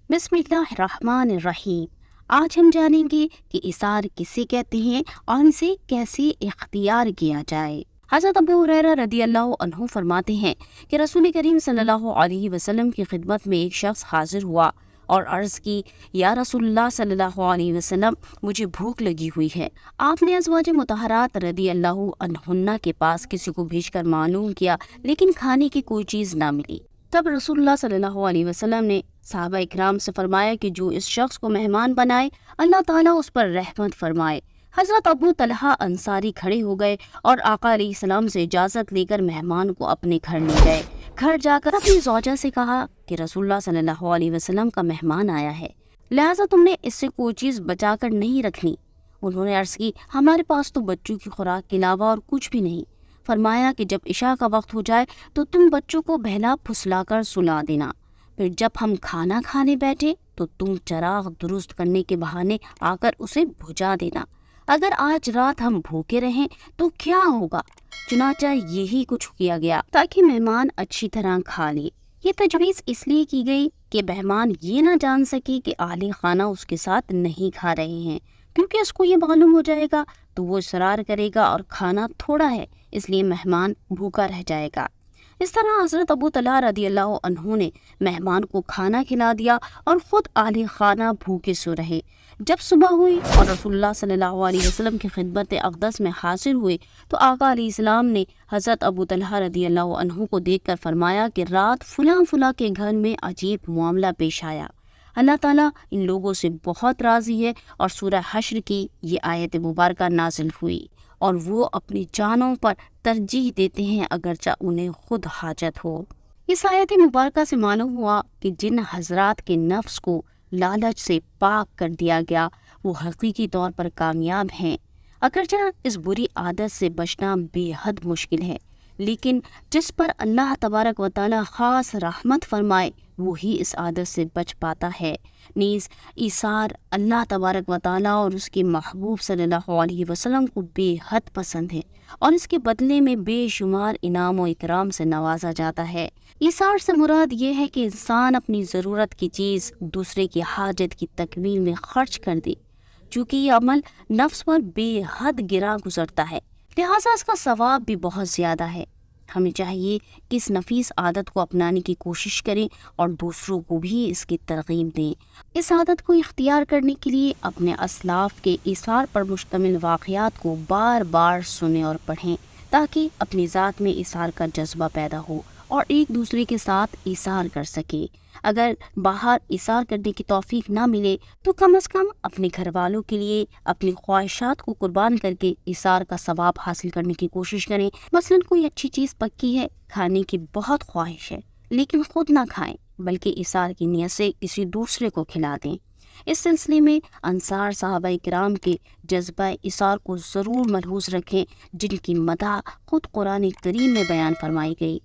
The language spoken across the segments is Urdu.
بسم اللہ الرحمن الرحیم۔ آج ہم جانیں گے کہ اثار کسے کہتے ہیں اور اسے کیسے اختیار کیا جائے۔ حضرت ابو ہریرہ رضی اللہ عنہ فرماتے ہیں کہ رسول کریم صلی اللہ علیہ وسلم کی خدمت میں ایک شخص حاضر ہوا اور عرض کی، یا رسول اللہ صلی اللہ علیہ وسلم، مجھے بھوک لگی ہوئی ہے۔ آپ نے ازواج مطہرات رضی اللہ عنہن کے پاس کسی کو بھیج کر معلوم کیا، لیکن کھانے کی کوئی چیز نہ ملی۔ تب رسول اللہ صلی اللہ علیہ وسلم نے صحابہ اکرام سے فرمایا کہ جو اس شخص کو مہمان بنائے، اللہ تعالیٰ اس پر رحمت فرمائے۔ حضرت ابو طلحہ انصاری کھڑے ہو گئے اور آقا علیہ السلام سے اجازت لے کر مہمان کو اپنے گھر لے گئے۔ گھر جا کر اپنی زوجہ سے کہا کہ رسول اللہ صلی اللہ علیہ وسلم کا مہمان آیا ہے، لہٰذا تم نے اس سے کوئی چیز بچا کر نہیں رکھنی۔ انہوں نے عرض کی، ہمارے پاس تو بچوں کی خوراک کے علاوہ اور کچھ بھی نہیں۔ فرمایا کہ جب عشاء کا وقت ہو جائے تو تم بچوں کو بہلا پھسلا کر سلا دینا، پھر جب ہم کھانا کھانے بیٹھے تو تم چراغ درست کرنے کے بہانے آ کر اسے بجھا دینا۔ اگر آج رات ہم بھوکے رہیں تو کیا ہوگا؟ چنانچہ یہی کچھ کیا گیا تاکہ مہمان اچھی طرح کھا لے۔ یہ تجویز اس لیے کی گئی کہ مہمان یہ نہ جان سکے کہ اہل خانہ اس کے ساتھ نہیں کھا رہے ہیں، کیونکہ اس کو یہ معلوم ہو جائے گا تو وہ اصرار کرے گا اور کھانا تھوڑا ہے، اس لیے مہمان بھوکا رہ جائے گا۔ اس طرح حضرت ابو طلحہ رضی اللہ عنہ نے مہمان کو کھانا کھلا دیا اور خود اہل خانہ بھوکے سو رہے۔ جب صبح ہوئی اور رسول اللہ صلی اللہ علیہ وسلم کی خدمت اقدس میں حاضر ہوئے تو آقا علیہ السلام نے حضرت ابو طلحہ رضی اللہ عنہ کو دیکھ کر فرمایا کہ رات فلاں فلاں کے گھر میں عجیب معاملہ پیش آیا، اللہ تعالیٰ ان لوگوں سے بہت راضی ہے، اور سورہ حشر کی یہ آیت مبارکہ نازل ہوئی، اور وہ اپنی جانوں پر ترجیح دیتے ہیں اگرچہ انہیں خود حاجت ہو۔ اس آیت مبارکہ سے معلوم ہوا کہ جن حضرات کے نفس کو لالچ سے پاک کر دیا گیا وہ حقیقی طور پر کامیاب ہیں۔ اگرچہ اس بری عادت سے بچنا بے حد مشکل ہے، لیکن جس پر اللہ تبارک و تعالی خاص رحمت فرمائے وہی اس عادت سے بچ پاتا ہے۔ نیز ایثار اللہ تبارک و تعالی اور اس کے محبوب صلی اللہ علیہ وسلم کو بے حد پسند ہے، اور اس کے بدلے میں بے شمار انعام و اکرام سے نوازا جاتا ہے۔ ایثار سے مراد یہ ہے کہ انسان اپنی ضرورت کی چیز دوسرے کی حاجت کی تکمیل میں خرچ کر دے، چونکہ یہ عمل نفس پر بے حد گراں گزرتا ہے، لہٰذا اس کا ثواب بھی بہت زیادہ ہے۔ ہمیں چاہیے کہ اس نفیس عادت کو اپنانے کی کوشش کریں اور دوسروں کو بھی اس کی ترغیب دیں۔ اس عادت کو اختیار کرنے کے لیے اپنے اسلاف کے ایثار پر مشتمل واقعات کو بار بار سنیں اور پڑھیں، تاکہ اپنی ذات میں ایثار کا جذبہ پیدا ہو اور ایک دوسرے کے ساتھ ایثار کر سکے۔ اگر باہر ایثار کرنے کی توفیق نہ ملے تو کم از کم اپنے گھر والوں کے لیے اپنی خواہشات کو قربان کر کے ایثار کا ثواب حاصل کرنے کی کوشش کریں۔ مثلاً کوئی اچھی چیز پکی ہے، کھانے کی بہت خواہش ہے، لیکن خود نہ کھائیں بلکہ ایثار کی نیت سے کسی دوسرے کو کھلا دیں۔ اس سلسلے میں انصار صحابہ کرام کے جذبہ ایثار کو ضرور ملحوظ رکھیں، جن کی مدح خود قرآن کریم میں بیان فرمائی گئی۔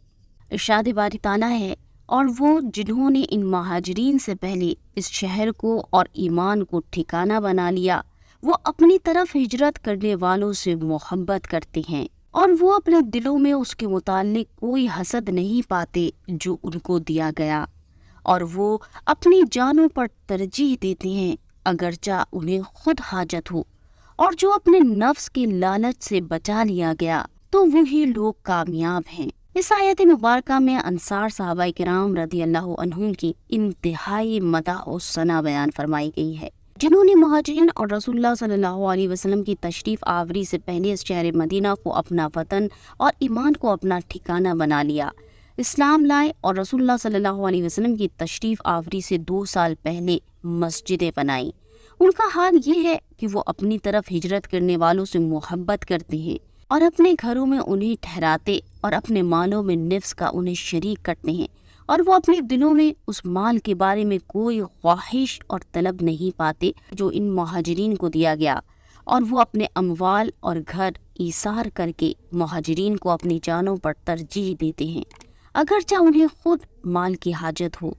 ارشاد باری تعالیٰ ہے، اور وہ جنہوں نے ان مہاجرین سے پہلے اس شہر کو اور ایمان کو ٹھکانہ بنا لیا، وہ اپنی طرف ہجرت کرنے والوں سے محبت کرتے ہیں، اور وہ اپنے دلوں میں اس کے متعلق کوئی حسد نہیں پاتے جو ان کو دیا گیا، اور وہ اپنی جانوں پر ترجیح دیتے ہیں اگرچہ انہیں خود حاجت ہو، اور جو اپنے نفس کے لالچ سے بچا لیا گیا تو وہی لوگ کامیاب ہیں۔ اس آیت مبارکہ میں انصار صحابہ کرام رضی اللہ عنہم کی انتہائی مدح و ثنا بیان فرمائی گئی ہے، جنہوں نے مہاجرین اور رسول اللہ صلی اللہ علیہ وسلم کی تشریف آوری سے پہلے اس شہر مدینہ کو اپنا وطن اور ایمان کو اپنا ٹھکانہ بنا لیا، اسلام لائے اور رسول اللہ صلی اللہ علیہ وسلم کی تشریف آوری سے 2 سال پہلے مسجدیں بنائیں۔ ان کا حال یہ ہے کہ وہ اپنی طرف ہجرت کرنے والوں سے محبت کرتے ہیں اور اپنے گھروں میں انہیں ٹھہراتے اور اپنے مالوں میں نفس کا انہیں شریک کرتے ہیں، اور وہ اپنے دلوں میں اس مال کے بارے میں کوئی خواہش اور طلب نہیں پاتے جو ان مہاجرین کو دیا گیا، اور وہ اپنے اموال اور گھر ایثار کر کے مہاجرین کو اپنی جانوں پر ترجیح دیتے ہیں اگرچہ انہیں خود مال کی حاجت ہو،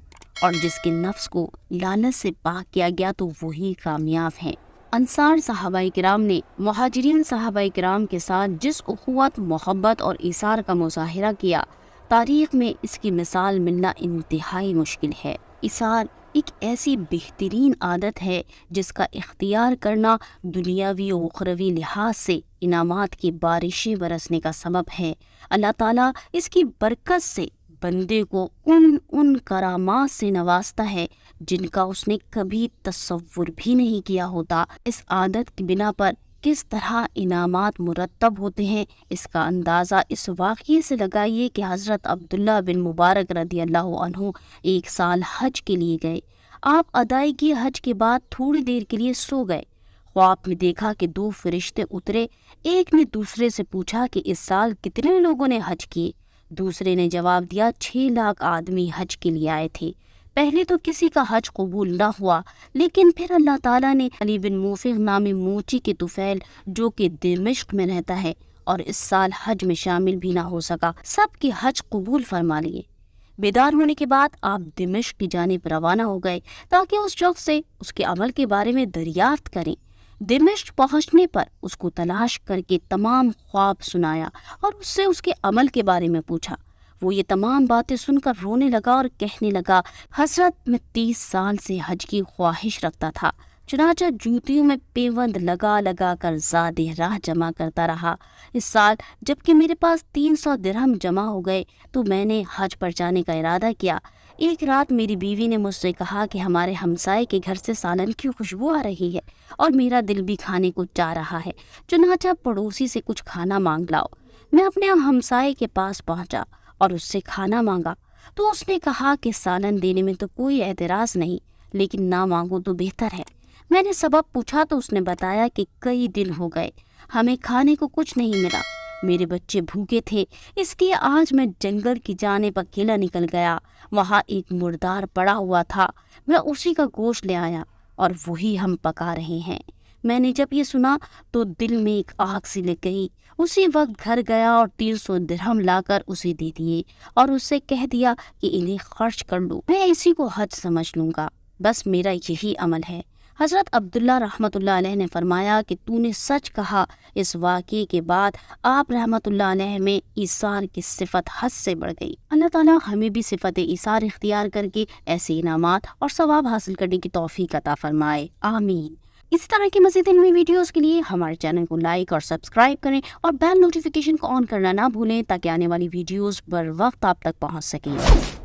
اور جس کے نفس کو لالچ سے پاک کیا گیا تو وہی کامیاب ہیں۔ انصار صحابہ کرام نے مہاجرین صحابہ کرام کے ساتھ جس اخوت، محبت اور ایثار کا مظاہرہ کیا، تاریخ میں اس کی مثال ملنا انتہائی مشکل ہے۔ ایثار ایک ایسی بہترین عادت ہے جس کا اختیار کرنا دنیاوی و اخروی لحاظ سے انعامات کی بارشیں برسنے کا سبب ہے۔ اللہ تعالیٰ اس کی برکت سے بندے کو ان کرامات سے نوازتا ہے جن کا اس نے کبھی تصور بھی نہیں کیا ہوتا۔ اس عادت کی بنا پر کس طرح انعامات مرتب ہوتے ہیں، اس کا اندازہ اس واقعے سے لگائیے کہ حضرت عبداللہ بن مبارک رضی اللہ عنہ ایک سال حج کے لیے گئے۔ آپ ادائیگی حج کے بعد تھوڑی دیر کے لیے سو گئے۔ خواب میں دیکھا کہ 2 فرشتے اترے۔ ایک نے دوسرے سے پوچھا کہ اس سال کتنے لوگوں نے حج کیے؟ دوسرے نے جواب دیا 6 لاکھ آدمی حج کے لیے آئے تھے۔ پہلے تو کسی کا حج قبول نہ ہوا، لیکن پھر اللہ تعالیٰ نے علی بن موفق نامی موچی کے طفیل جو کہ دمشق میں رہتا ہے اور اس سال حج میں شامل بھی نہ ہو سکا، سب کے حج قبول فرما لیے۔ بیدار ہونے کے بعد آپ دمشق کی جانب روانہ ہو گئے تاکہ اس شخص سے اس کے عمل کے بارے میں دریافت کریں۔ دمشق پہنچنے پر اس کو تلاش کر کے تمام خواب سنایا اور اس سے اس کے عمل کے بارے میں پوچھا۔ وہ یہ تمام باتیں سن کر رونے لگا اور کہنے لگا، حضرت میں 30 سال سے حج کی خواہش رکھتا تھا، چنانچہ جوتیوں میں پیوند لگا لگا کر زاد راہ جمع کرتا رہا۔ اس سال جبکہ میرے پاس 300 درہم جمع ہو گئے تو میں نے حج پر جانے کا ارادہ کیا۔ ایک رات میری بیوی نے مجھ سے کہا کہ ہمارے ہمسائے کے گھر سے سالن کی خوشبو آ رہی ہے اور میرا دل بھی کھانے کو چاہ رہا ہے، چنانچہ پڑوسی سے کچھ کھانا مانگ لاؤ۔ میں اپنے ہمسائے کے پاس پہنچا اور اس سے کھانا مانگا تو اس نے کہا کہ سالن دینے میں تو کوئی اعتراض نہیں، لیکن نہ مانگو تو بہتر ہے۔ میں نے سبب پوچھا تو اس نے بتایا کہ کئی دن ہو گئے ہمیں کھانے کو کچھ نہیں ملا، میرے بچے بھوکے تھے، اس لیے آج میں جنگل کی جانب اکیلا نکل گیا۔ وہاں ایک مردار پڑا ہوا تھا، میں اسی کا گوشت لے آیا اور وہی ہم پکا رہے ہیں۔ میں نے جب یہ سنا تو دل میں ایک آگ سی لگ گئی۔ اسی وقت گھر گیا اور 300 درہم لا کر اسے دے دیے اور اس سے کہہ دیا کہ انہیں خرچ کر لو، میں اسی کو حج سمجھ لوں گا، بس میرا یہی عمل ہے۔ حضرت عبداللہ رحمۃ اللہ علیہ نے فرمایا کہ تو نے سچ کہا۔ اس واقعے کے بعد آپ رحمۃ اللہ علیہ میں ایثار کی صفت حد سے بڑھ گئی۔ اللہ تعالیٰ ہمیں بھی صفت ایثار اختیار کر کے ایسے انعامات اور ثواب حاصل کرنے کی توفیق عطا فرمائے، آمین۔ اس طرح کی مزید علمی ویڈیوز کے لیے ہمارے چینل کو لائک اور سبسکرائب کریں اور بیل نوٹیفیکیشن کو آن کرنا نہ بھولیں تاکہ آنے والی ویڈیوز بر وقت آپ تک پہنچ سکیں۔